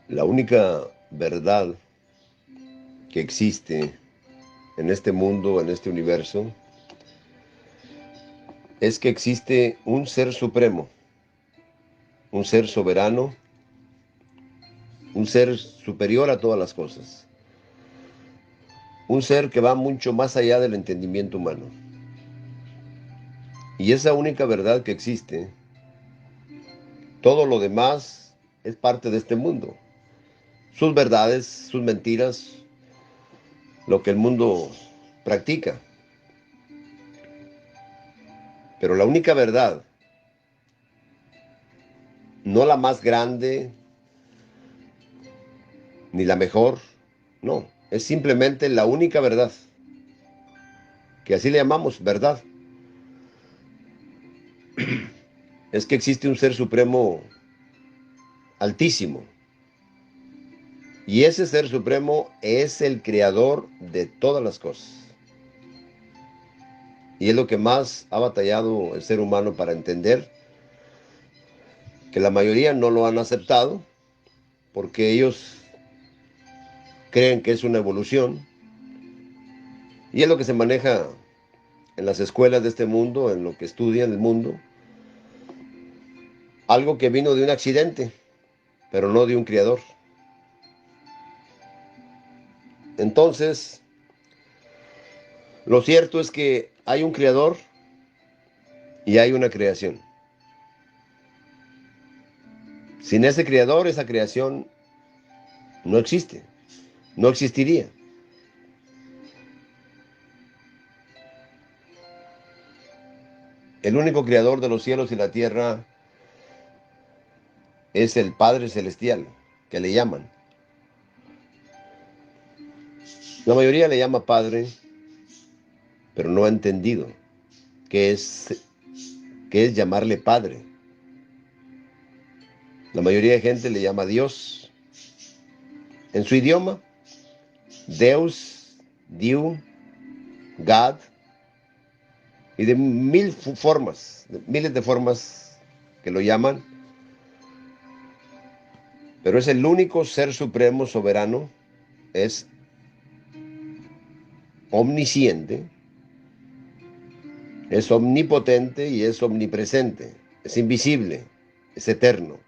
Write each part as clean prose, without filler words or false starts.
La única verdad que existe en este mundo, en este universo, es que existe un ser supremo, un ser soberano, un ser superior a todas las cosas, un ser que va mucho más allá del entendimiento humano. Y esa única verdad que existe, todo lo demás es parte de este mundo. Sus verdades, sus mentiras, lo que el mundo practica. Pero la única verdad, no la más grande ni la mejor, no, es simplemente la única verdad, que así le llamamos verdad, es que existe un ser supremo altísimo. Y ese ser supremo es el creador de todas las cosas. Y es lo que más ha batallado el ser humano para entender, que la mayoría no lo han aceptado, porque ellos creen que es una evolución. Y es lo que se maneja en las escuelas de este mundo, en lo que estudian el mundo. Algo que vino de un accidente, pero no de un creador. Entonces, lo cierto es que hay un creador y hay una creación. Sin ese creador, esa creación no existe, no existiría. El único creador de los cielos y la tierra es el Padre Celestial, que le llaman. La mayoría le llama Padre, pero no ha entendido qué es llamarle Padre. La mayoría de gente le llama Dios. En su idioma, Deus, Dieu, God, y de formas, de miles de formas que lo llaman, pero es el único ser supremo soberano, es omnisciente, es omnipotente y es omnipresente, es invisible, es eterno.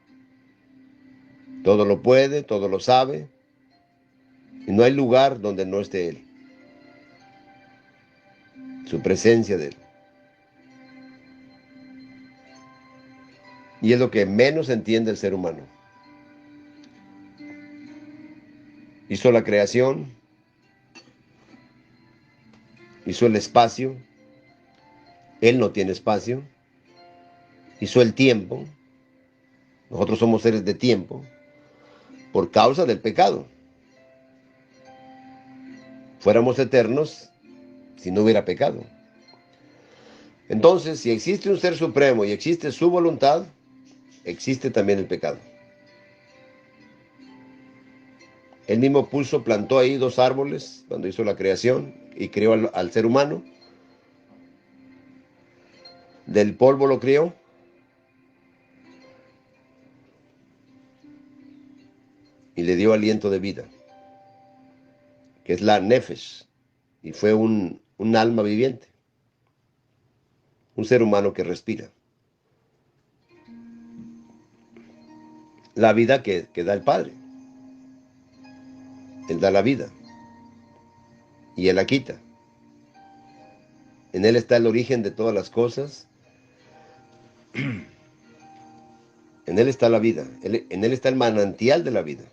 Todo lo puede, todo lo sabe, y no hay lugar donde no esté Él, su presencia de Él. Y es lo que menos entiende el ser humano. Hizo la creación, hizo el espacio, Él no tiene espacio, hizo el tiempo, nosotros somos seres de tiempo, por causa del pecado. Fuéramos eternos si no hubiera pecado. Entonces, si existe un ser supremo y existe su voluntad, existe también el pecado. Él mismo plantó ahí dos árboles cuando hizo la creación y creó al ser humano. Del polvo lo crió y le dio aliento de vida, que es la nefesh, y fue un alma viviente, un ser humano que respira. La vida que da el Padre. Él da la vida y Él la quita. En Él está el origen de todas las cosas. En Él está la vida. En Él está el manantial de la vida.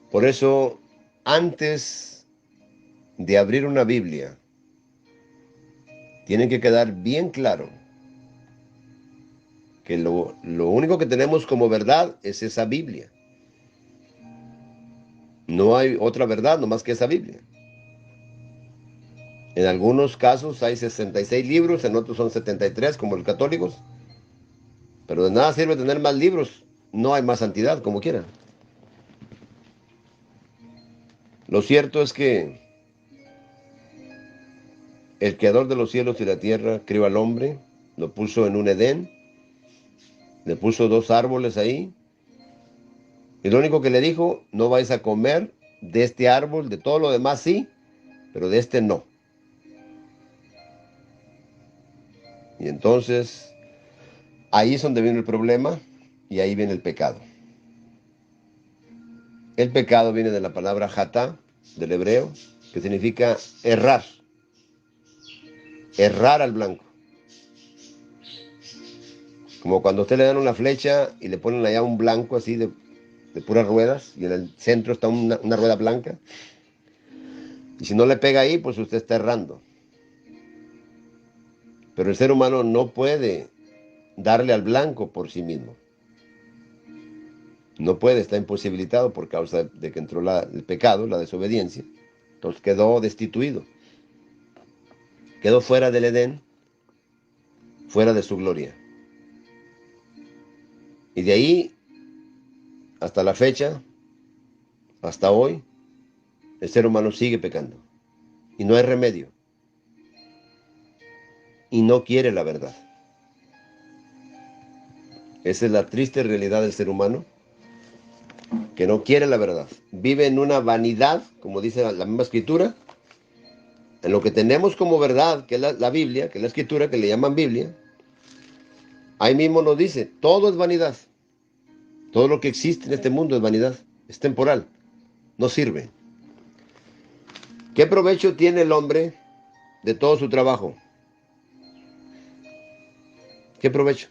Por eso, antes de abrir una Biblia, tiene que quedar bien claro que lo único que tenemos como verdad es esa Biblia. No hay otra verdad nomás que esa Biblia. En algunos casos hay 66 libros, en otros son 73, como los católicos. Pero de nada sirve tener más libros. No hay más santidad, como quieran. Lo cierto es que el creador de los cielos y la tierra creó al hombre, lo puso en un Edén, Le puso 2 árboles ahí. Y lo único que le dijo, no vais a comer de este árbol, de todo lo demás sí, pero de este no. Y entonces, ahí es donde viene el problema y ahí viene el pecado. El pecado viene de la palabra jatá, del hebreo, que significa errar, errar al blanco. Como cuando a usted le dan una flecha y le ponen allá un blanco así de puras ruedas y en el centro está una rueda blanca. Y si no le pega ahí, pues usted está errando. Pero el ser humano no puede darle al blanco por sí mismo. No puede, está imposibilitado por causa de que entró el pecado, la desobediencia. Entonces quedó destituido. Quedó fuera del Edén, fuera de su gloria. Y de ahí hasta la fecha, hasta hoy, el ser humano sigue pecando. Y no hay remedio. Y no quiere la verdad. Esa es la triste realidad del ser humano, que no quiere la verdad. Vive en una vanidad, como dice la misma escritura, en lo que tenemos como verdad, que es la Biblia, que es la escritura, que le llaman Biblia. Ahí mismo nos dice, todo es vanidad. Todo lo que existe en este mundo es vanidad, es temporal, no sirve. ¿Qué provecho tiene el hombre de todo su trabajo? ¿Qué provecho?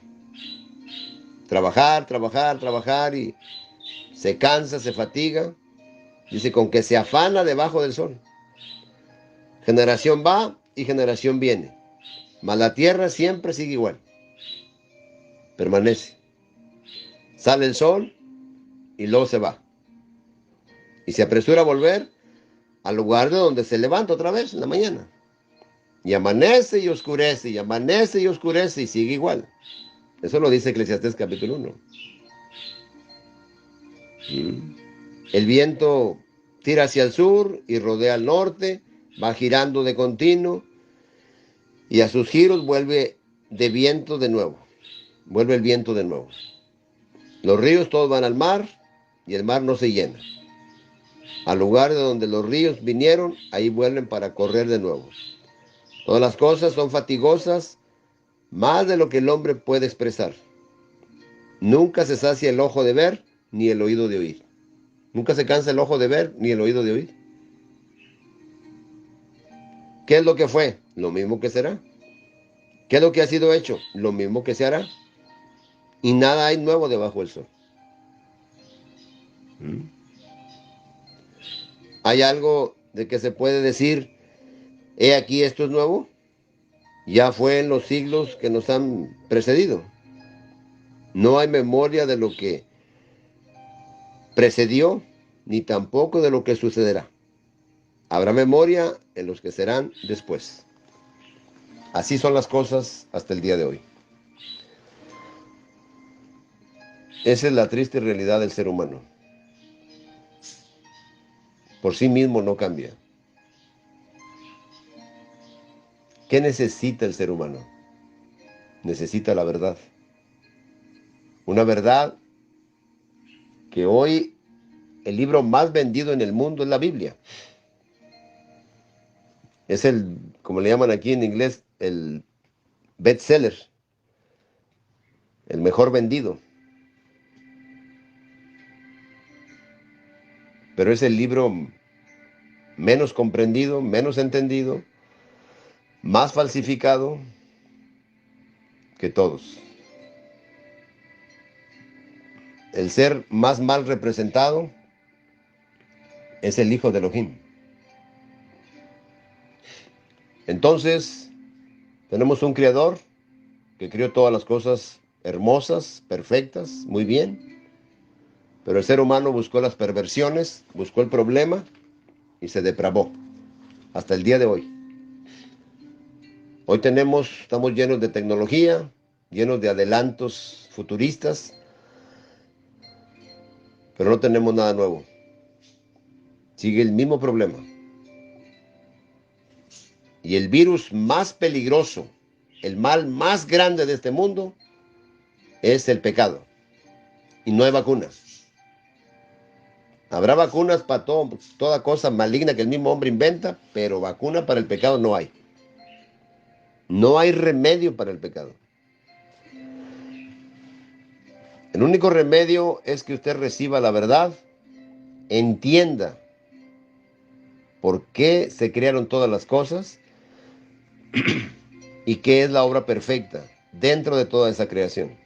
Trabajar, trabajar, trabajar y se cansa, se fatiga. Dice, con que se afana debajo del sol. Generación va y generación viene. Mas la tierra siempre sigue igual. Permanece. Sale el sol y luego se va. Y se apresura a volver al lugar de donde se levanta otra vez en la mañana. Y amanece y oscurece, y amanece y oscurece y sigue igual. Eso lo dice Eclesiastés capítulo 1. El viento tira hacia el sur y rodea al norte, va girando de continuo y a sus giros vuelve de viento de nuevo. Vuelve el viento de nuevo. Los ríos todos van al mar y el mar no se llena. Al lugar de donde los ríos vinieron, ahí vuelven para correr de nuevo. Todas las cosas son fatigosas, más de lo que el hombre puede expresar. Nunca se sacia el ojo de ver, ni el oído de oír. Nunca se cansa el ojo de ver, ni el oído de oír. ¿Qué es lo que fue? Lo mismo que será. ¿Qué es lo que ha sido hecho? Lo mismo que se hará. Y nada hay nuevo debajo del sol. ¿Hay algo de que se puede decir, he aquí esto es nuevo? Ya fue en los siglos que nos han precedido. No hay memoria de lo que precedió, ni tampoco de lo que sucederá. Habrá memoria en los que serán después. Así son las cosas hasta el día de hoy. Esa es la triste realidad del ser humano. Por sí mismo no cambia. ¿Qué necesita el ser humano? Necesita la verdad. Una verdad que hoy el libro más vendido en el mundo es la Biblia. Es como le llaman aquí en inglés, el bestseller, el mejor vendido. Pero es el libro menos comprendido, menos entendido, más falsificado que todos. El ser más mal representado es el Hijo de Elohim. Entonces, tenemos un Creador que creó todas las cosas hermosas, perfectas, muy bien. Pero el ser humano buscó las perversiones, buscó el problema y se depravó hasta el día de hoy. Hoy estamos llenos de tecnología, llenos de adelantos futuristas, pero no tenemos nada nuevo. Sigue el mismo problema. Y el virus más peligroso, el mal más grande de este mundo, es el pecado. Y no hay vacunas. Habrá vacunas para toda cosa maligna que el mismo hombre inventa, pero vacuna para el pecado no hay. No hay remedio para el pecado. El único remedio es que usted reciba la verdad, entienda por qué se crearon todas las cosas y qué es la obra perfecta dentro de toda esa creación.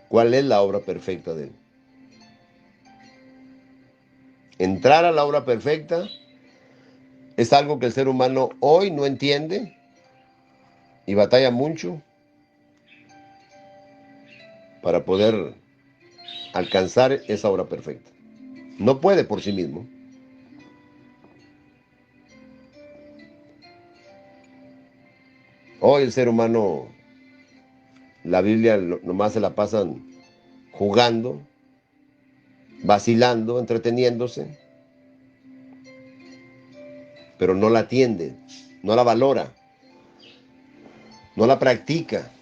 ¿Cuál es la obra perfecta de él? Entrar a la obra perfecta es algo que el ser humano hoy no entiende y batalla mucho para poder alcanzar esa obra perfecta. No puede por sí mismo. Hoy el ser humano, la Biblia nomás se la pasan jugando, vacilando, entreteniéndose, pero no la atiende, no la valora, no la practica,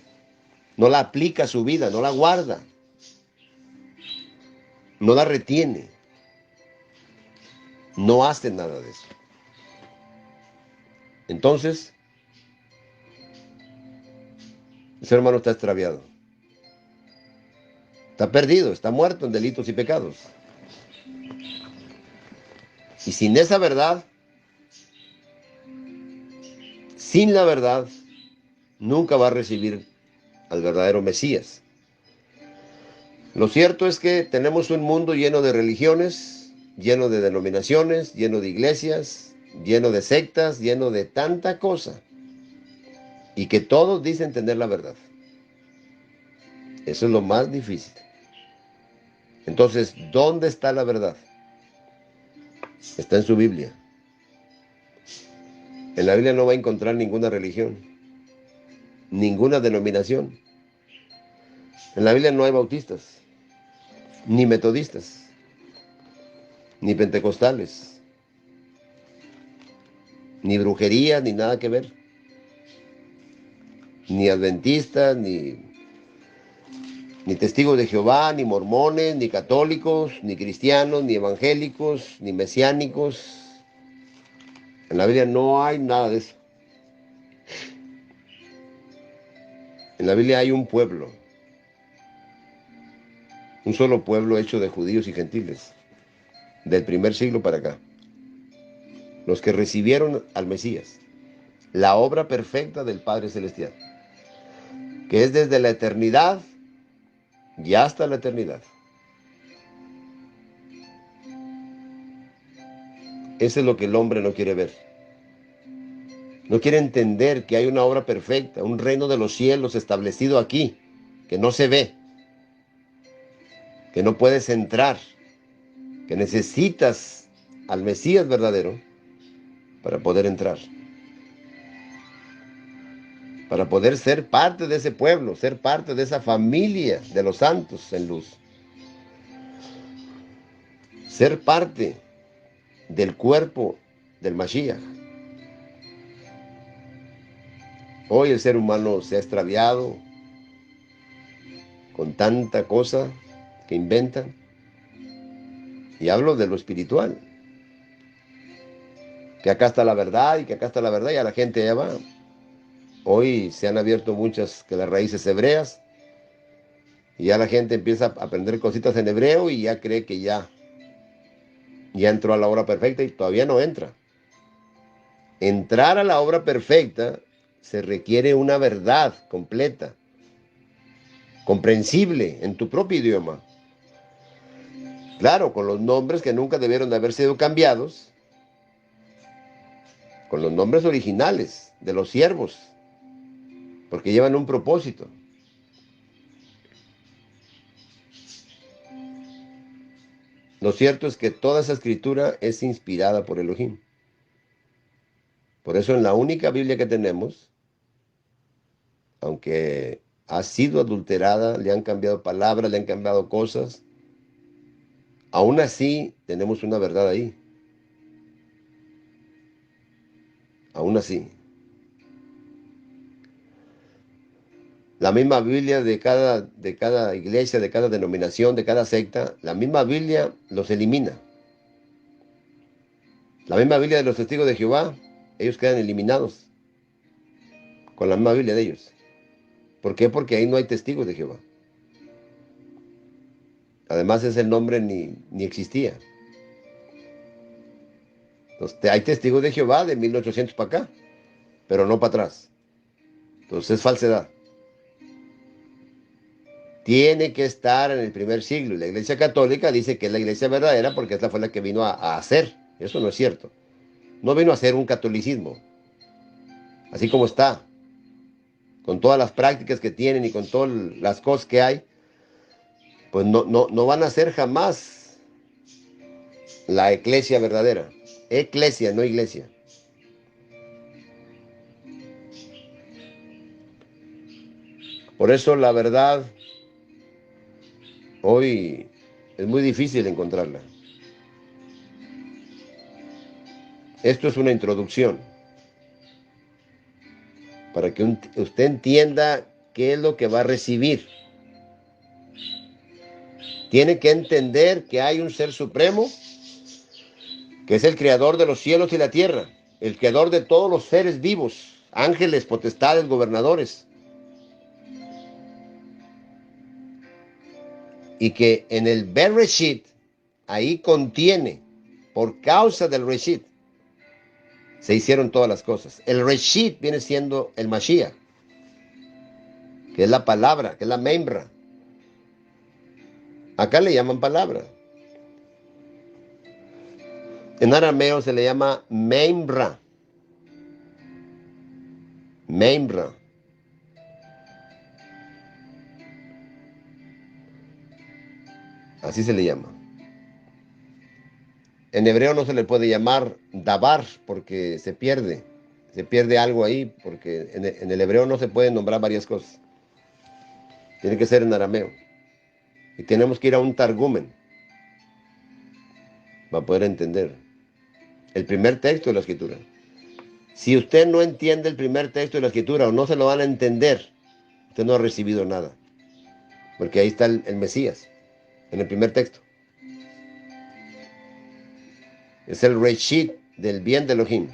no la aplica a su vida, no la guarda, no la retiene, no hace nada de eso. Entonces, el ser humano está extraviado, está perdido, está muerto en delitos y pecados. Y sin esa verdad, sin la verdad, nunca va a recibir al verdadero Mesías. Lo cierto es que tenemos un mundo lleno de religiones, lleno de denominaciones, lleno de iglesias, lleno de sectas, lleno de tanta cosa. Y que todos dicen tener la verdad. Eso es lo más difícil. Entonces, ¿dónde está la verdad? Está en su Biblia. En la Biblia no va a encontrar ninguna religión, ninguna denominación. En la Biblia no hay bautistas, ni metodistas, ni pentecostales, ni brujería, ni nada que ver. Ni adventistas, ni testigos de Jehová, ni mormones, ni católicos, ni cristianos, ni evangélicos, ni mesiánicos. En la Biblia no hay nada de eso. En la Biblia hay un pueblo, un solo pueblo hecho de judíos y gentiles, del primer siglo para acá. Los que recibieron al Mesías, la obra perfecta del Padre Celestial, que es desde la eternidad y hasta la eternidad. Eso es lo que el hombre no quiere ver. No quiere entender que hay una obra perfecta, un reino de los cielos establecido aquí, que no se ve, que no puedes entrar, que necesitas al Mesías verdadero para poder entrar, para poder ser parte de ese pueblo, ser parte de esa familia de los santos en luz, ser parte del cuerpo del Mashiach. Hoy el ser humano se ha extraviado con tanta cosa que inventan, y hablo de lo espiritual, que acá está la verdad y que acá está la verdad, y a la gente ya va. Hoy se han abierto muchas que las raíces hebreas, y ya la gente empieza a aprender cositas en hebreo y ya cree que ya entró a la obra perfecta, y todavía no entra. Entrar a la obra perfecta se requiere una verdad completa, comprensible en tu propio idioma. Claro, con los nombres que nunca debieron de haber sido cambiados, con los nombres originales de los siervos, porque llevan un propósito. Lo cierto es que toda esa escritura es inspirada por Elohim. Por eso en la única Biblia que tenemos, aunque ha sido adulterada, le han cambiado palabras, le han cambiado cosas, aún así tenemos una verdad ahí. Aún así. la misma Biblia de cada iglesia, de cada denominación, de cada secta, la misma Biblia los elimina. La misma Biblia de los testigos de Jehová, ellos quedan eliminados con la misma Biblia de ellos. ¿Por qué? Porque ahí no hay testigos de Jehová. Además, ese nombre ni existía. Entonces, hay testigos de Jehová de 1800 para acá, pero no para atrás. Entonces, es falsedad. Tiene que estar en el primer siglo. Y la Iglesia Católica dice que es la iglesia verdadera porque esta fue la que vino a hacer. Eso no es cierto. No vino a hacer un catolicismo. Así como está, con todas las prácticas que tienen y con todas las cosas que hay, pues no van a ser jamás la iglesia verdadera. Eclesia, no iglesia. Por eso la verdad hoy es muy difícil encontrarla. Esto es una introducción para que usted entienda qué es lo que va a recibir. Tiene que entender que hay un ser supremo que es el creador de los cielos y la tierra, el creador de todos los seres vivos, ángeles, potestades, gobernadores. Y que en el Bereshit, ahí contiene, por causa del Reshit, se hicieron todas las cosas. El Reshit viene siendo el Mashiach, que es la palabra, que es la membra. Acá le llaman palabra. En arameo se le llama membra. Membra. Así se le llama. En hebreo no se le puede llamar dabar porque se pierde. Se pierde algo ahí porque en el hebreo no se pueden nombrar varias cosas. Tiene que ser en arameo. Y tenemos que ir a un targumen para poder entender el primer texto de la escritura. Si usted no entiende el primer texto de la escritura o no se lo van a entender, usted no ha recibido nada. Porque ahí está el Mesías, en el primer texto. Es el Reshit del bien de Elohim.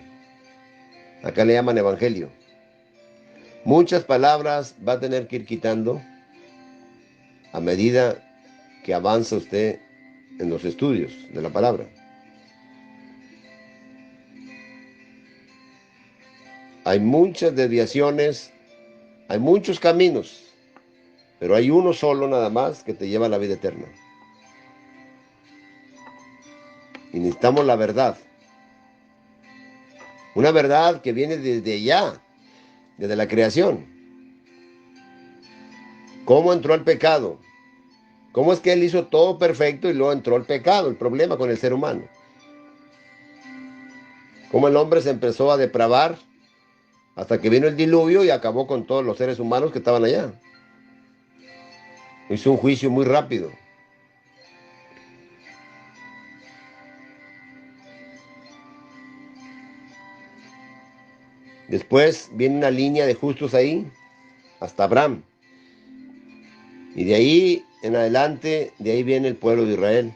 Acá le llaman evangelio. Muchas palabras va a tener que ir quitando a medida que avanza usted en los estudios de la palabra. Hay muchas desviaciones, hay muchos caminos, pero hay uno solo nada más que te lleva a la vida eterna. Y necesitamos la verdad. Una verdad que viene desde allá, desde la creación. ¿Cómo entró el pecado? ¿Cómo es que él hizo todo perfecto y luego entró el pecado, el problema con el ser humano? ¿Cómo el hombre se empezó a depravar hasta que vino el diluvio y acabó con todos los seres humanos que estaban allá? Hizo un juicio muy rápido. Después viene una línea de justos ahí, hasta Abraham. Y de ahí en adelante, de ahí viene el pueblo de Israel.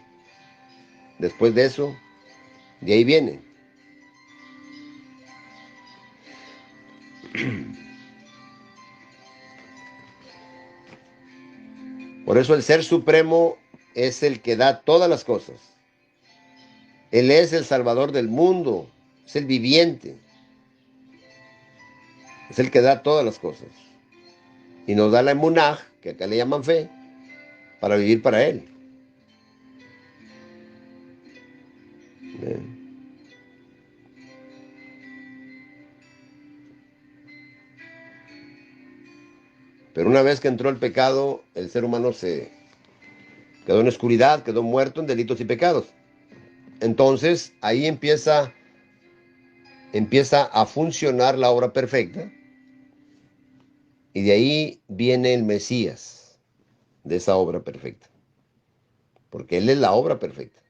Después de eso, de ahí viene. Por eso el Ser Supremo es el que da todas las cosas. Él es el Salvador del mundo, es el viviente, es el que da todas las cosas. Y nos da la emunaj, que acá le llaman fe, para vivir para Él. Bien. Pero una vez que entró el pecado, el ser humano se quedó en oscuridad, quedó muerto en delitos y pecados. Entonces ahí empieza a funcionar la obra perfecta y de ahí viene el Mesías de esa obra perfecta, porque Él es la obra perfecta.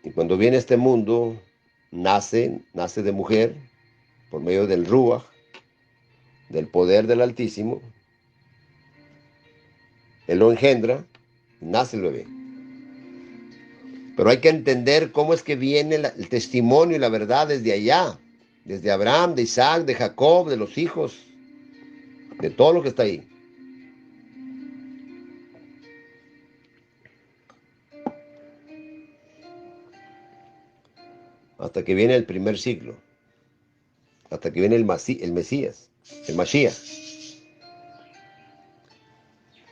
Y cuando viene a este mundo, nace de mujer por medio del Ruach, del poder del Altísimo. Él lo engendra, nace el bebé. Pero hay que entender cómo es que viene el testimonio y la verdad desde allá, desde Abraham, de Isaac, de Jacob, de los hijos, de todo lo que está ahí. Hasta que viene el primer siglo, hasta que viene el Mesías, el Mashiach.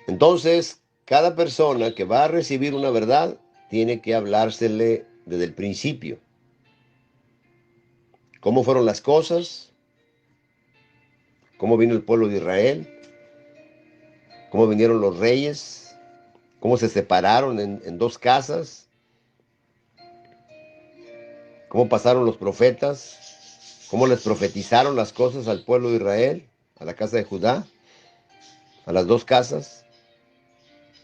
Entonces, cada persona que va a recibir una verdad tiene que hablársele desde el principio. ¿Cómo fueron las cosas? ¿Cómo vino el pueblo de Israel? ¿Cómo vinieron los reyes? ¿Cómo se separaron en dos casas? ¿Cómo pasaron los profetas? ¿Cómo les profetizaron las cosas al pueblo de Israel? A la casa de Judá, a las dos casas.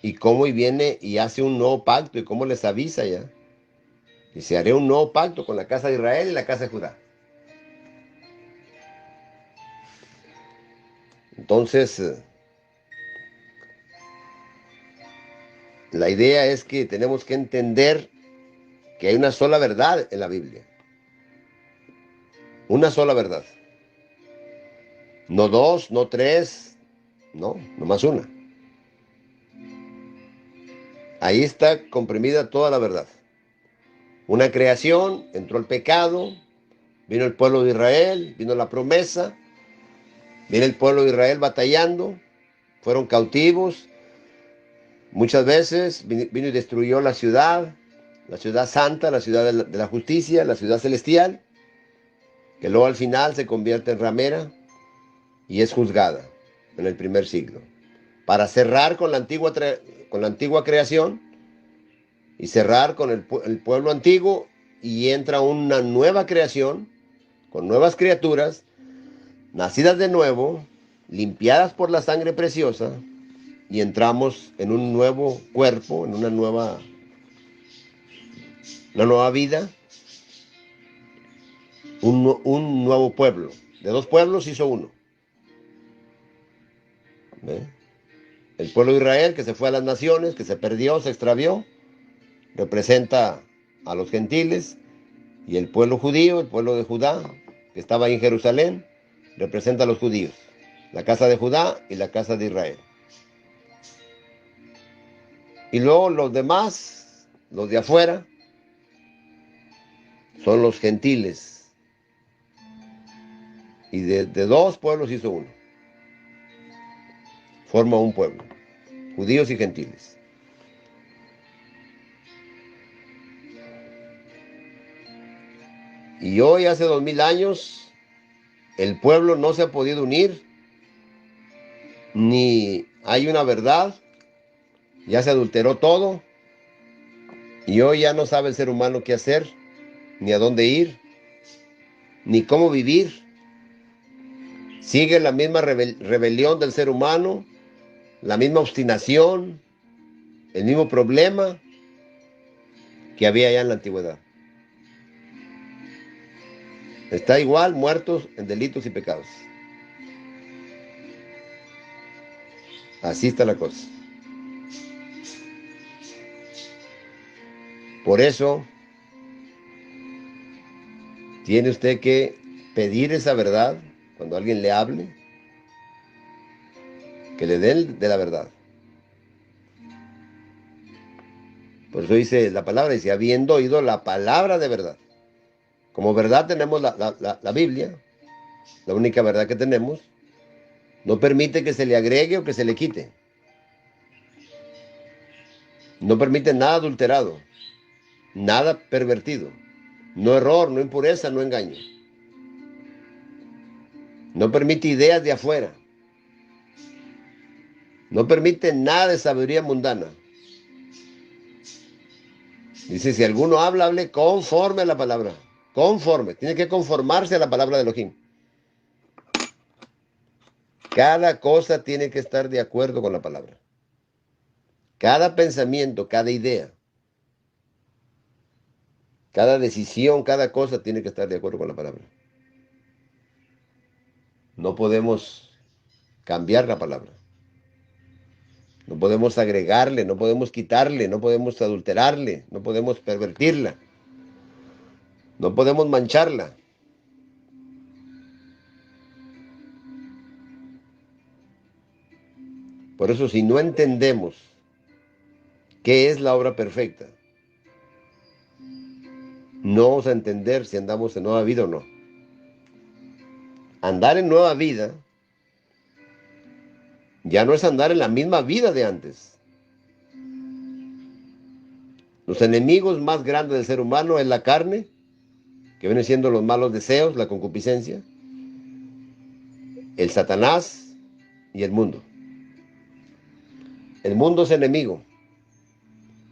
Y cómo viene y hace un nuevo pacto y cómo les avisa ya. Dice, haré un nuevo pacto con la casa de Israel y la casa de Judá. Entonces, la idea es que tenemos que entender que hay una sola verdad en la Biblia. Una sola verdad. No dos, no tres, no, nomás una. Ahí está comprimida toda la verdad. Una creación, entró el pecado, vino el pueblo de Israel, vino la promesa, viene el pueblo de Israel batallando, fueron cautivos, muchas veces vino y destruyó la ciudad santa, la ciudad de la justicia, la ciudad celestial, que luego al final se convierte en ramera y es juzgada en el primer siglo. Para cerrar con la antigua creación y cerrar con el pueblo antiguo, y entra una nueva creación con nuevas criaturas, nacidas de nuevo, limpiadas por la sangre preciosa, y entramos en un nuevo cuerpo, en una nueva vida, un nuevo pueblo. De dos pueblos hizo uno. ¿Ve? El pueblo de Israel, que se fue a las naciones, que se perdió, se extravió, representa a los gentiles, y el pueblo judío, el pueblo de Judá, que estaba ahí en Jerusalén, representa a los judíos, la casa de Judá y la casa de Israel. Y luego los demás, los de afuera, son los gentiles. Y de dos pueblos hizo uno. Forma un pueblo, judíos y gentiles. Y hoy, hace 2000 años, el pueblo no se ha podido unir, ni hay una verdad, ya se adulteró todo, y hoy ya no sabe el ser humano qué hacer, ni a dónde ir, ni cómo vivir. Sigue la misma rebelión del ser humano, la misma obstinación, el mismo problema que había ya en la antigüedad. Está igual, muertos en delitos y pecados. Así está la cosa. Por eso, tiene usted que pedir esa verdad cuando alguien le hable, que le den de la verdad. Por eso dice la palabra, dice, habiendo oído la palabra de verdad. Como verdad tenemos la Biblia, la única verdad que tenemos. No permite que se le agregue o que se le quite. No permite nada adulterado, nada pervertido. No error, no impureza, no engaño. No permite ideas de afuera. No permite nada de sabiduría mundana. Dice, si alguno habla, hable conforme a la palabra. Conforme. Tiene que conformarse a la palabra de Elohim. Cada cosa tiene que estar de acuerdo con la palabra. Cada pensamiento, cada idea. Cada decisión, cada cosa tiene que estar de acuerdo con la palabra. No podemos cambiar la palabra. No podemos agregarle, no podemos quitarle, no podemos adulterarle, no podemos pervertirla, no podemos mancharla. Por eso, si no entendemos qué es la obra perfecta, no vamos a entender si andamos en nueva vida o no. Andar en nueva vida ya no es andar en la misma vida de antes. Los enemigos más grandes del ser humano es la carne, que vienen siendo los malos deseos, la concupiscencia, el Satanás y el mundo. El mundo es enemigo.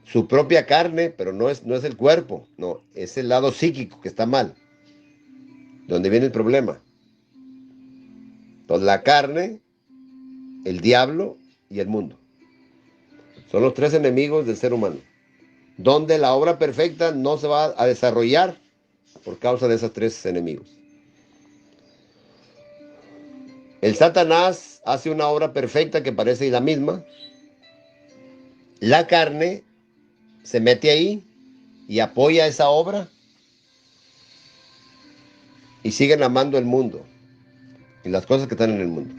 Su propia carne, pero no es el cuerpo, no, es el lado psíquico que está mal, donde viene el problema. Entonces, la carne, el diablo y el mundo son los tres enemigos del ser humano, donde la obra perfecta no se va a desarrollar por causa de esos tres enemigos. El Satanás hace una obra perfecta que parece la misma. La carne se mete ahí y apoya esa obra y siguen amando el mundo y las cosas que están en el mundo.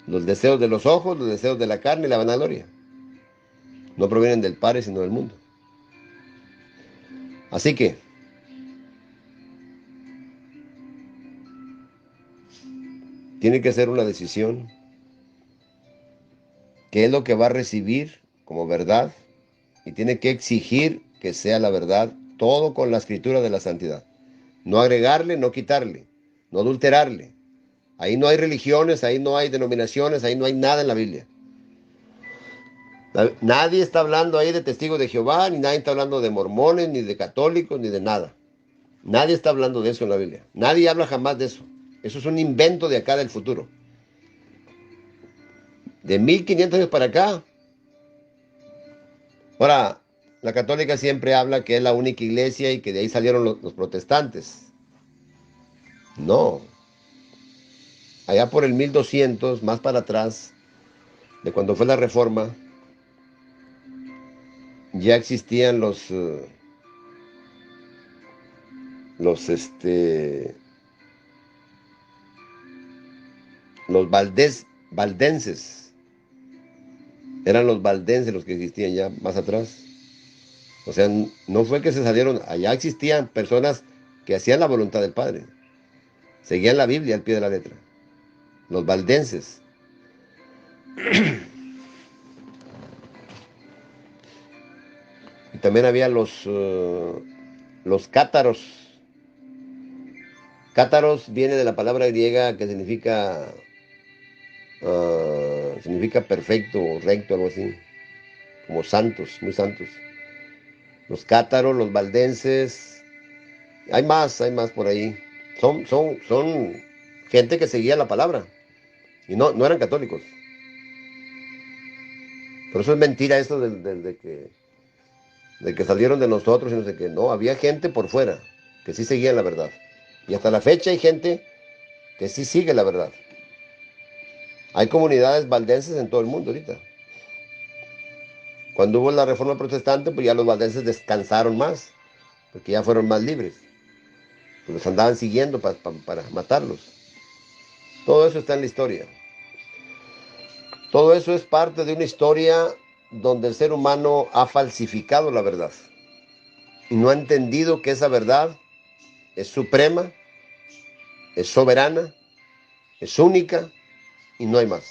Los deseos de los ojos, los deseos de la carne y la vanagloria no provienen del Padre sino del mundo. Así que tiene que ser una decisión. ¿Qué es lo que va a recibir como verdad? Y tiene que exigir que sea la verdad, todo con la escritura de la santidad. No agregarle, no quitarle, no adulterarle. Ahí no hay religiones, ahí no hay denominaciones, ahí no hay nada en la Biblia. Nadie está hablando ahí de testigos de Jehová, ni nadie está hablando de mormones, ni de católicos, ni de nada. Nadie está hablando de eso en la Biblia. Nadie habla jamás de eso. Eso es un invento de acá del futuro. De 1500 años para acá. Ahora, la católica siempre habla que es la única iglesia y que de ahí salieron los protestantes. No. Allá por el 1200, más para atrás, de cuando fue la Reforma, ya existían los, los valdenses. Eran los valdenses los que existían ya más atrás. O sea, no fue que se salieron, allá existían personas que hacían la voluntad del Padre. Seguían la Biblia al pie de la letra. Los valdenses. Y también había los cátaros. Cátaros viene de la palabra griega que significa perfecto o recto, algo así. Como santos, muy santos. Los cátaros, los valdenses. Hay más por ahí. Son gente que seguía la palabra. Y no eran católicos. Por eso es mentira esto de que salieron de nosotros y no sé qué. No, había gente por fuera que sí seguía la verdad. Y hasta la fecha hay gente que sí sigue la verdad. Hay comunidades valdenses en todo el mundo ahorita. Cuando hubo la reforma protestante, pues ya los valdenses descansaron más, porque ya fueron más libres. Pues los andaban siguiendo para matarlos. Todo eso está en la historia. Todo eso es parte de una historia donde el ser humano ha falsificado la verdad y no ha entendido que esa verdad es suprema, es soberana, es única y no hay más.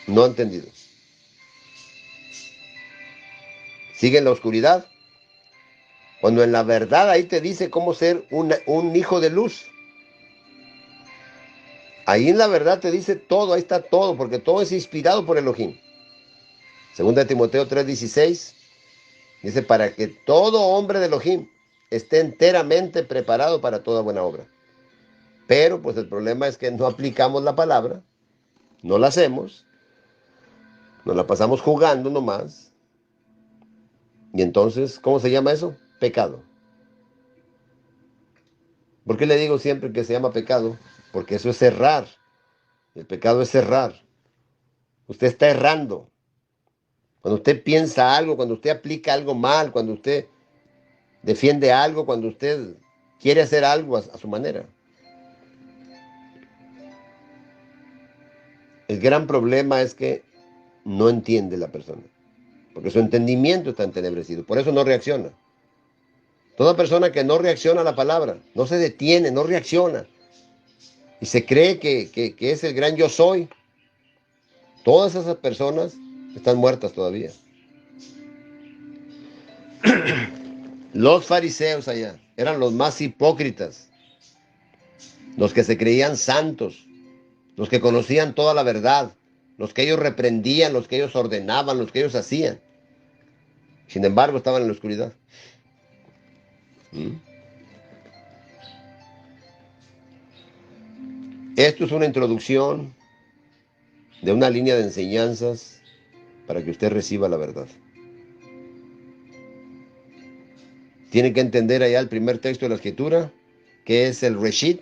No ha entendido. Sigue en la oscuridad, cuando en la verdad ahí te dice cómo ser un hijo de luz. Ahí en la verdad te dice todo, ahí está todo, porque todo es inspirado por Elohim. Segunda de Timoteo 3:16 dice, para que todo hombre de Elohim esté enteramente preparado para toda buena obra. Pero pues el problema es que no aplicamos la palabra, no la hacemos, nos la pasamos jugando nomás, Y entonces, ¿cómo se llama eso? Pecado. ¿Por qué le digo siempre que se llama pecado? Porque eso es errar. El pecado es errar. Usted está errando. Cuando usted piensa algo, cuando usted aplica algo mal, cuando usted defiende algo, cuando usted quiere hacer algo a su manera. El gran problema es que no entiende la persona, porque su entendimiento está entenebrecido, por eso no reacciona. Toda persona que no reacciona a la palabra, no se detiene, no reacciona, y se cree que es el gran yo soy, todas esas personas están muertas todavía. Los fariseos allá eran los más hipócritas, los que se creían santos, los que conocían toda la verdad, los que ellos reprendían, los que ellos ordenaban, los que ellos hacían. Sin embargo, estaban en la oscuridad. ¿Mm? Esto es una introducción de una línea de enseñanzas para que usted reciba la verdad. Tiene que entender allá el primer texto de la Escritura, que es el Reshit.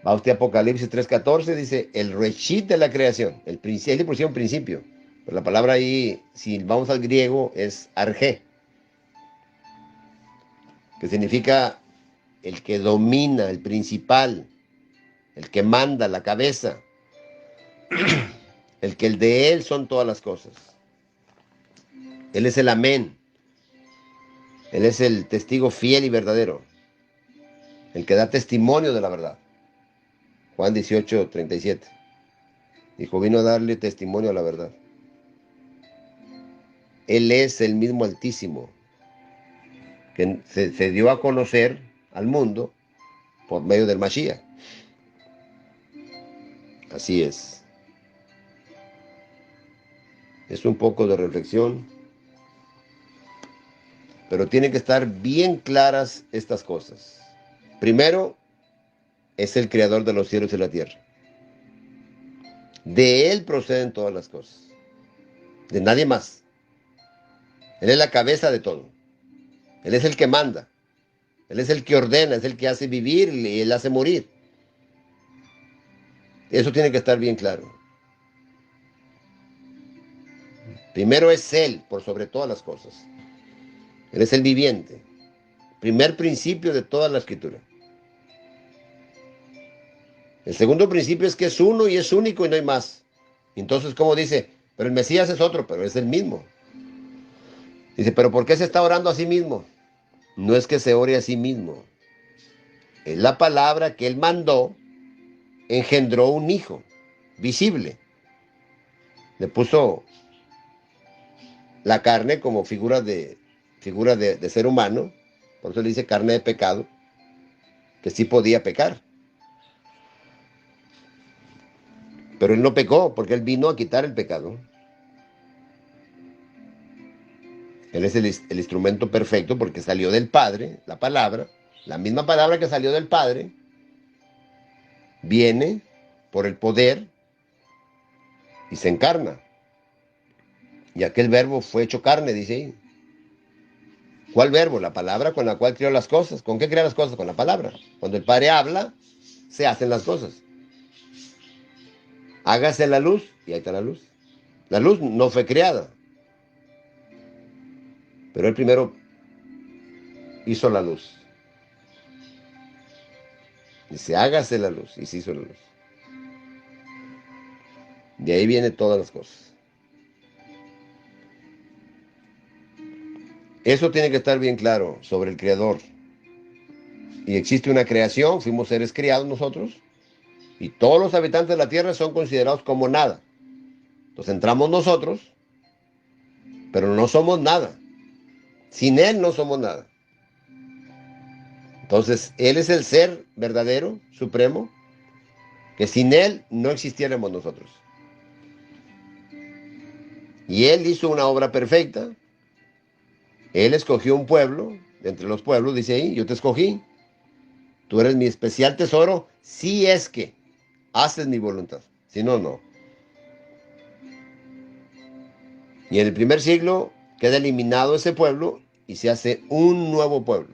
Va usted a Apocalipsis 3:14, dice el Reshit de la creación. Ahí le pusieron principio. Pero la palabra ahí, si vamos al griego, es arge, que significa el que domina, el principal, el que manda, la cabeza, el que el de él son todas las cosas. Él es el amén. Él es el testigo fiel y verdadero, el que da testimonio de la verdad. Juan 18:37. Dijo, vino a darle testimonio a la verdad. Él es el mismo Altísimo, que se dio a conocer al mundo por medio del Mashiach. Así es. Es un poco de reflexión, pero tienen que estar bien claras estas cosas. Primero, es el creador de los cielos y la tierra. De él proceden todas las cosas. De nadie más. Él es la cabeza de todo. Él es el que manda. Él es el que ordena, es el que hace vivir y él hace morir. Eso tiene que estar bien claro. Primero es él, por sobre todas las cosas. Él es el viviente. Primer principio de toda la escritura. El segundo principio es que es uno y es único y no hay más. Entonces, como dice, pero el Mesías es otro, pero es el mismo. Dice, pero ¿por qué se está orando a sí mismo? No es que se ore a sí mismo. Es la palabra que él mandó, engendró un hijo visible. Le puso la carne como figura de ser humano. Por eso le dice carne de pecado, que sí podía pecar. Pero él no pecó porque él vino a quitar el pecado. Él es el instrumento perfecto porque salió del Padre, la palabra, la misma palabra que salió del Padre, viene por el poder y se encarna. Y aquel verbo fue hecho carne, dice ahí. ¿Cuál verbo? La palabra con la cual creó las cosas. ¿Con qué crea las cosas? Con la palabra. Cuando el Padre habla, se hacen las cosas. Hágase la luz y ahí está la luz. La luz no fue creada, pero él primero hizo la luz. Dice, hágase la luz y se hizo la luz. De ahí vienen todas las cosas. Eso tiene que estar bien claro sobre el Creador. Y existe una creación, fuimos seres criados nosotros, y todos los habitantes de la tierra son considerados como nada. Entonces entramos nosotros, pero no somos nada. Sin Él no somos nada. Entonces, Él es el ser verdadero, supremo, que sin Él no existiéramos nosotros. Y Él hizo una obra perfecta. Él escogió un pueblo, de entre los pueblos, dice ahí, yo te escogí. Tú eres mi especial tesoro, si es que haces mi voluntad. Si no, no. Y en el primer siglo, queda eliminado ese pueblo y se hace un nuevo pueblo,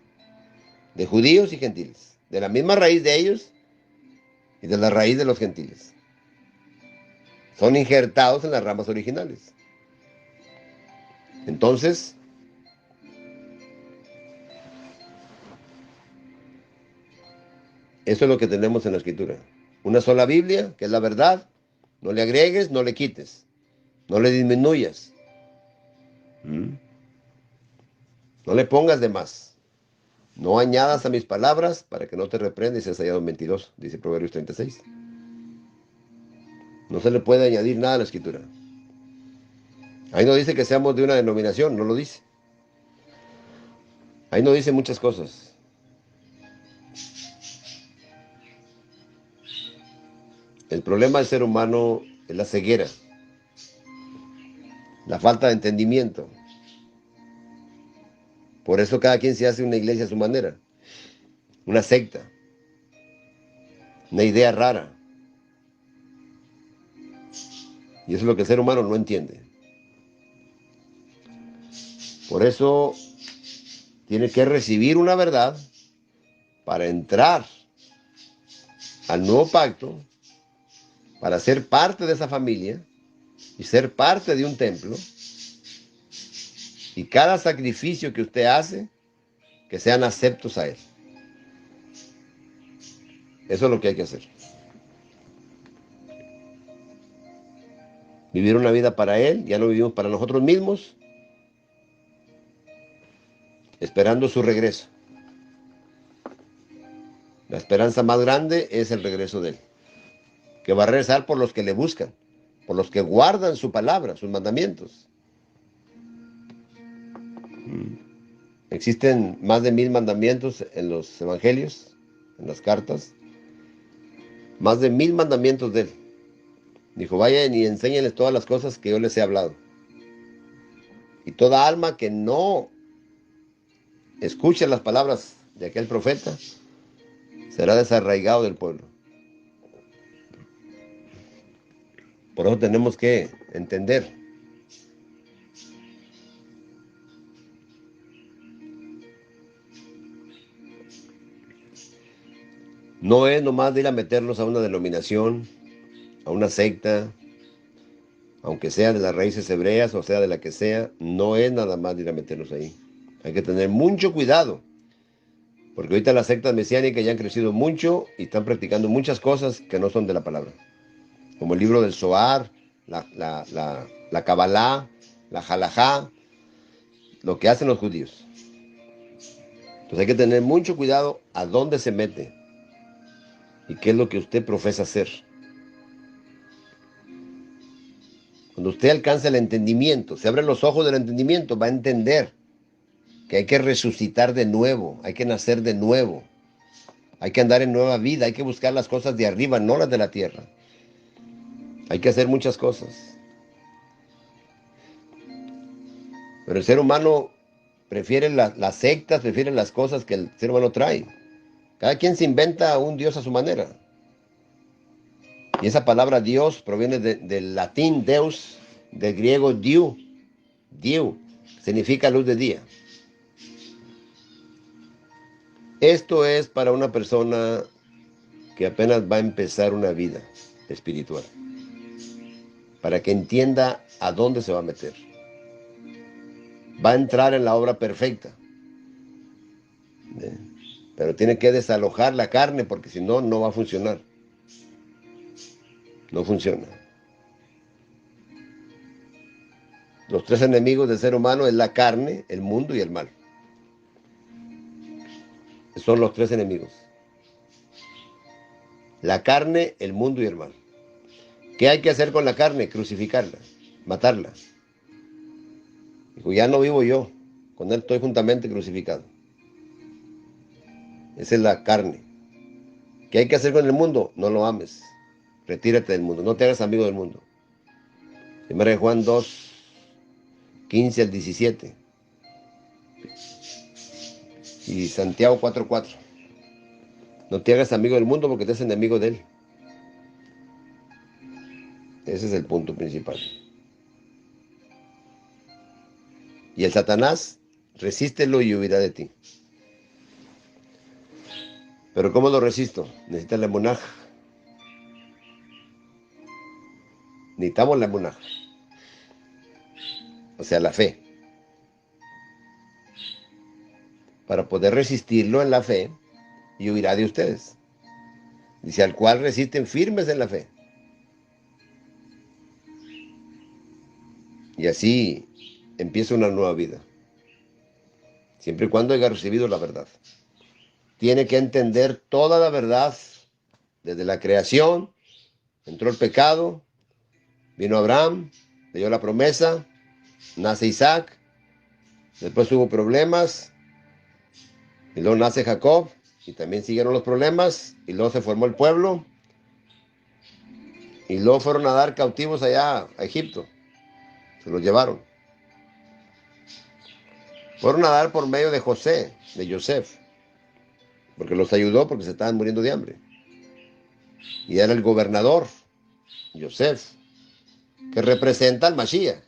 de judíos y gentiles, de la misma raíz de ellos y de la raíz de los gentiles. Son injertados en las ramas originales. Entonces, eso es lo que tenemos en la Escritura. Una sola Biblia, que es la verdad. No le agregues, no le quites. No le disminuyas. No le pongas de más. No añadas a mis palabras para que no te reprenda y seas hallado mentiroso, dice Proverbios 36. No se le puede añadir nada a la Escritura. Ahí no dice que seamos de una denominación, no lo dice. Ahí no dice muchas cosas. El problema del ser humano es la ceguera, la falta de entendimiento. Por eso cada quien se hace una iglesia a su manera, una secta, una idea rara. Y eso es lo que el ser humano no entiende. Por eso tiene que recibir una verdad para entrar al nuevo pacto, para ser parte de esa familia y ser parte de un templo. Y cada sacrificio que usted hace, que sean aceptos a Él. Eso es lo que hay que hacer. Vivir una vida para Él, ya no vivimos para nosotros mismos, esperando su regreso. La esperanza más grande es el regreso de Él, que va a regresar por los que le buscan, por los que guardan su palabra, sus mandamientos. Existen más de 1000 mandamientos en los evangelios, en las cartas. Más de 1000 mandamientos de Él. Dijo, vayan y enséñenles todas las cosas que yo les he hablado. Y toda alma que no escuche las palabras de aquel profeta será desarraigado del pueblo. Por eso tenemos que entender. No es nomás de ir a meternos a una denominación, a una secta, aunque sea de las raíces hebreas o sea de la que sea, no es nada más de ir a meternos ahí. Hay que tener mucho cuidado, porque ahorita las sectas mesiánicas ya han crecido mucho y están practicando muchas cosas que no son de la palabra. Como el libro del Zohar, la Kabbalah, la Halajá, lo que hacen los judíos. Entonces hay que tener mucho cuidado a dónde se mete y qué es lo que usted profesa hacer. Cuando usted alcanza el entendimiento, se abren los ojos del entendimiento, va a entender que hay que resucitar de nuevo, hay que nacer de nuevo, hay que andar en nueva vida, hay que buscar las cosas de arriba, no las de la tierra. Hay que hacer muchas cosas. Pero el ser humano prefiere las sectas, prefiere las cosas que el ser humano trae. Cada quien se inventa un Dios a su manera. Y esa palabra Dios proviene del latín Deus, del griego Diu. Diu significa luz de día. Esto es para una persona que apenas va a empezar una vida espiritual. Para que entienda a dónde se va a meter. Va a entrar en la obra perfecta. Pero tiene que desalojar la carne porque si no, no va a funcionar. No funciona. Los tres enemigos del ser humano es la carne, el mundo y el mal. Son los tres enemigos. La carne, el mundo y el mal. ¿Qué hay que hacer con la carne? Crucificarla, matarla. Dijo, ya no vivo yo, con él estoy juntamente crucificado. Esa es la carne. ¿Qué hay que hacer con el mundo? No lo ames. Retírate del mundo, no te hagas amigo del mundo. 1 Juan 2, 15 al 17. Y Santiago 4:4. No te hagas amigo del mundo porque te haces enemigo de él. Ese es el punto principal. Y el Satanás, resístelo y huirá de ti. Pero ¿cómo lo resisto? Necesitas la emuná. Necesitamos la emuná. O sea, la fe. Para poder resistirlo en la fe, y huirá de ustedes. Dice, al cual resisten firmes en la fe. Y así empieza una nueva vida. Siempre y cuando haya recibido la verdad. Tiene que entender toda la verdad. Desde la creación, entró el pecado, vino Abraham, le dio la promesa, nace Isaac, después hubo problemas, y luego nace Jacob, y también siguieron los problemas, y luego se formó el pueblo, y luego fueron a dar cautivos allá a Egipto, se los llevaron. Fueron a dar por medio de José, de Joseph, porque los ayudó porque se estaban muriendo de hambre. Y era el gobernador, Joseph, que representa al Mashiach,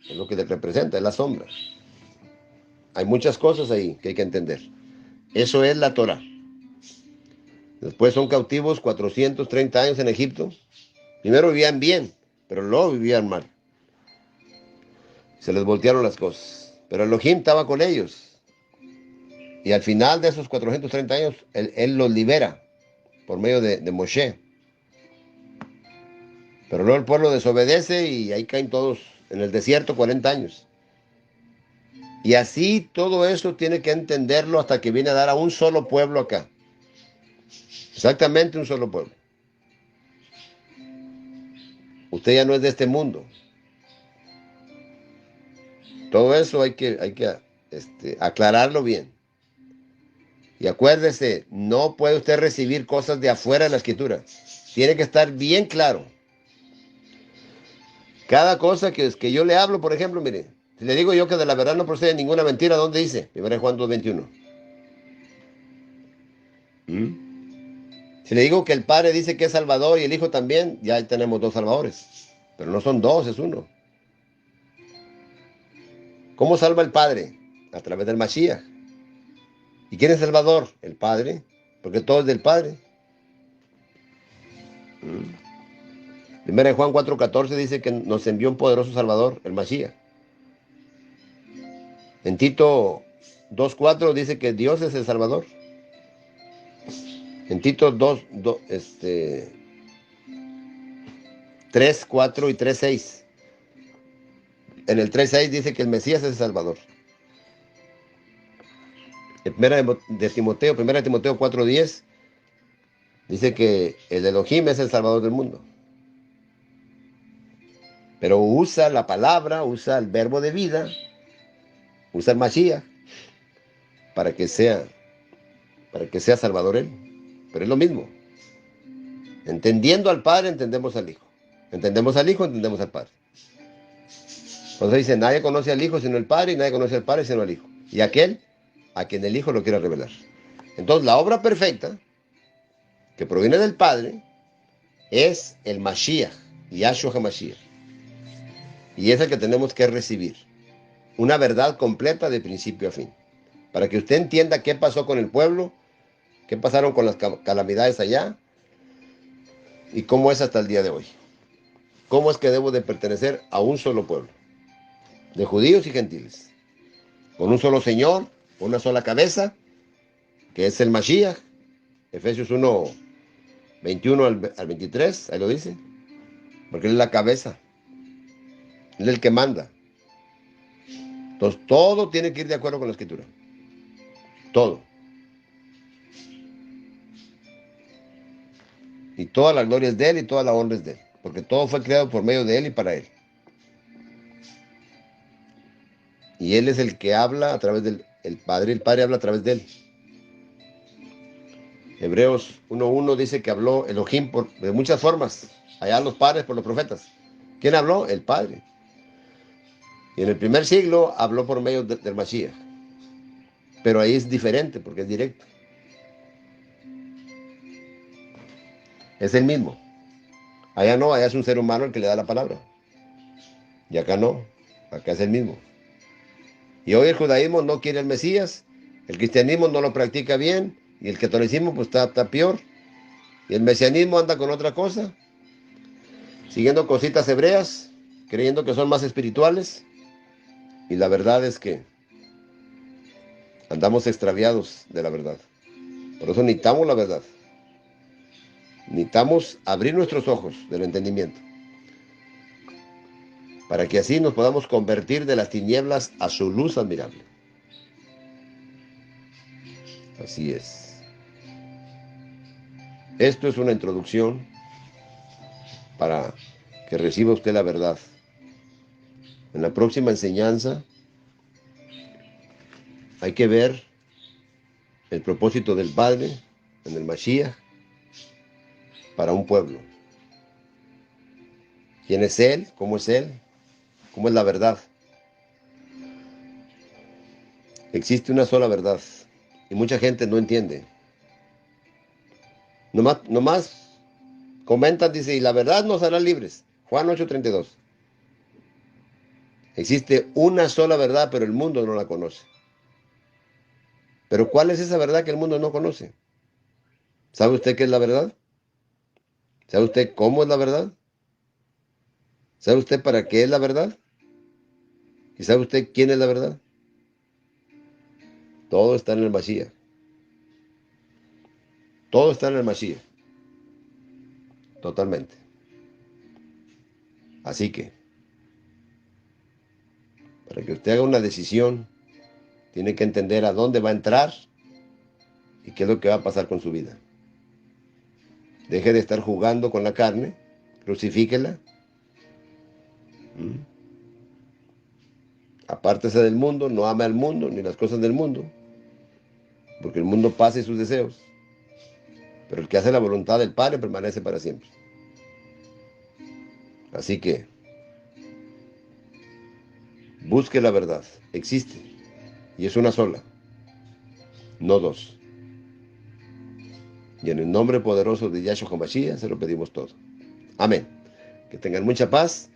es lo que le representa, es la sombra. Hay muchas cosas ahí que hay que entender. Eso es la Torah. Después son cautivos 430 años en Egipto. Primero vivían bien, pero luego vivían mal. Se les voltearon las cosas. Pero Elohim estaba con ellos. Y al final de esos 430 años, él los libera por medio de Moshe. Pero luego el pueblo desobedece y ahí caen todos en el desierto 40 años. Y así todo eso tiene que entenderlo hasta que viene a dar a un solo pueblo acá. Exactamente un solo pueblo. Usted ya no es de este mundo. Todo eso hay que aclararlo bien. Y acuérdese, no puede usted recibir cosas de afuera de la escritura. Tiene que estar bien claro. Cada cosa que yo le hablo, por ejemplo, mire, si le digo yo que de la verdad no procede ninguna mentira, ¿dónde dice? 1 Juan 2:21. Si le digo que el Padre dice que es Salvador y el Hijo también, ya tenemos dos Salvadores. Pero no son dos, es uno. ¿Cómo salva el Padre? A través del Mashiach. ¿Y quién es Salvador? El Padre, porque todo es del Padre. 1 Juan 4:14 dice que nos envió un poderoso Salvador, el Mashiach. En Tito 2:4 dice que Dios es el Salvador. En Tito 3:4 y 3:6. En el 3:6 dice que el Mesías es el Salvador. En primera de Timoteo 4:10 dice que el Elohim es el Salvador del mundo. Pero usa la palabra, usa el verbo de vida, usa el Mashiach para que sea Salvador él. Pero es lo mismo. Entendiendo al Padre, entendemos al Hijo. Entendemos al Hijo, entendemos al Padre. Entonces dice, nadie conoce al Hijo sino el Padre, y nadie conoce al Padre sino al Hijo. Y aquel a quien el Hijo lo quiera revelar. Entonces la obra perfecta, que proviene del Padre, es el Mashiach, Yahshua HaMashiach. Y es el que tenemos que recibir. Una verdad completa de principio a fin. Para que usted entienda qué pasó con el pueblo, qué pasaron con las calamidades allá, y cómo es hasta el día de hoy. Cómo es que debo de pertenecer a un solo pueblo, de judíos y gentiles, con un solo Señor, una sola cabeza, que es el Mashiach. Efesios 1:21 al 23, ahí lo dice, porque Él es la cabeza, Él es el que manda. Entonces todo tiene que ir de acuerdo con la Escritura, todo. Y toda la gloria es de Él y toda la honra es de Él, porque todo fue creado por medio de Él y para Él. Y Él es el que habla a través del Padre, y el Padre habla a través de Él. Hebreos 1:1 dice que habló Elohim de muchas formas, allá los padres por los profetas. ¿Quién habló? El Padre. Y en el primer siglo habló por medio del Mashiach. Pero ahí es diferente porque es directo. Es el mismo. Allá no, allá es un ser humano el que le da la palabra. Y acá no, acá es el mismo. Y hoy el judaísmo no quiere al Mesías, el cristianismo no lo practica bien, y el catolicismo pues está peor. Y el mesianismo anda con otra cosa, siguiendo cositas hebreas, creyendo que son más espirituales. Y la verdad es que andamos extraviados de la verdad. Por eso necesitamos la verdad. Necesitamos abrir nuestros ojos del entendimiento, para que así nos podamos convertir de las tinieblas a su luz admirable. Así es. Esto es una introducción para que reciba usted la verdad. En la próxima enseñanza hay que ver el propósito del Padre en el Mashiach para un pueblo. ¿Quién es Él? ¿Cómo es Él? ¿Cómo es la verdad? Existe una sola verdad y mucha gente no entiende. Nomás comentan, dice, y la verdad nos hará libres. Juan 8:32. Existe una sola verdad, pero el mundo no la conoce. Pero ¿cuál es esa verdad que el mundo no conoce? ¿Sabe usted qué es la verdad? ¿Sabe usted cómo es la verdad? ¿Sabe usted para qué es la verdad? ¿Y sabe usted quién es la verdad? Todo está en el Mashiach. Todo está en el Mashiach. Totalmente. Así que, para que usted haga una decisión, tiene que entender a dónde va a entrar y qué es lo que va a pasar con su vida. Deje de estar jugando con la carne, crucifíquela. Apártese del mundo, no ame al mundo ni las cosas del mundo, porque el mundo pasa y sus deseos. Pero el que hace la voluntad del Padre permanece para siempre. Así que, busque la verdad. Existe. Y es una sola, no dos. Y en el nombre poderoso de Yahshua HaMashiach se lo pedimos todo. Amén. Que tengan mucha paz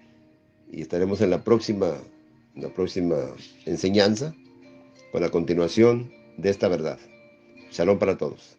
y estaremos en la próxima enseñanza con la continuación de esta verdad. Shalom para todos.